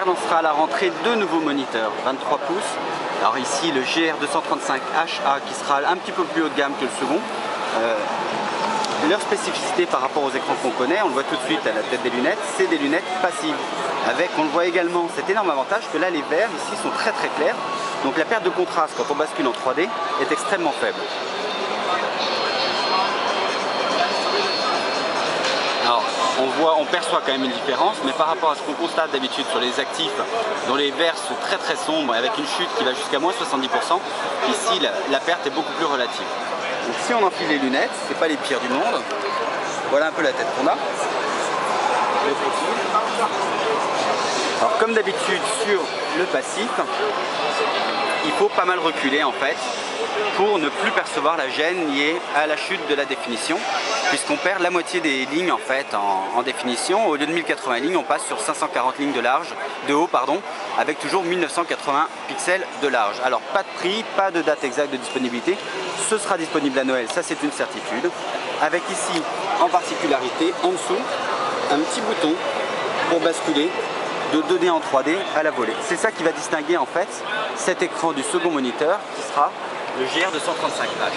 Acer lancera à la rentrée 2 nouveaux moniteurs 23 pouces. Alors ici le GR235HA qui sera un petit peu plus haut de gamme que le second. Leur spécificité par rapport aux écrans qu'on connaît, on le voit tout de suite à la tête des lunettes, c'est des lunettes passives. Avec, on le voit également, cet énorme avantage que là les verres ici sont très clairs. Donc la perte de contraste quand on bascule en 3D est extrêmement faible. Alors on perçoit quand même une différence, mais par rapport à ce qu'on constate d'habitude sur les actifs dont les verres sont très sombres avec une chute qui va jusqu'à moins 70%, ici la perte est beaucoup plus relative. Donc si on enfile les lunettes, c'est pas les pires du monde. Voilà un peu la tête qu'on a. Alors comme d'habitude sur le passif, il faut pas mal reculer en fait pour ne plus percevoir la gêne liée à la chute de la définition, puisqu'on perd la moitié des lignes en fait en définition. Au lieu de 1080 lignes, on passe sur 540 lignes de haut, avec toujours 1980 pixels de large. Alors pas de prix, pas de date exacte de disponibilité, ce sera disponible à Noël, ça c'est une certitude. Avec ici en particularité en dessous un petit bouton pour basculer de 2D en 3D à la volée. C'est ça qui va distinguer en fait cet écran du second moniteur qui sera le GR235H.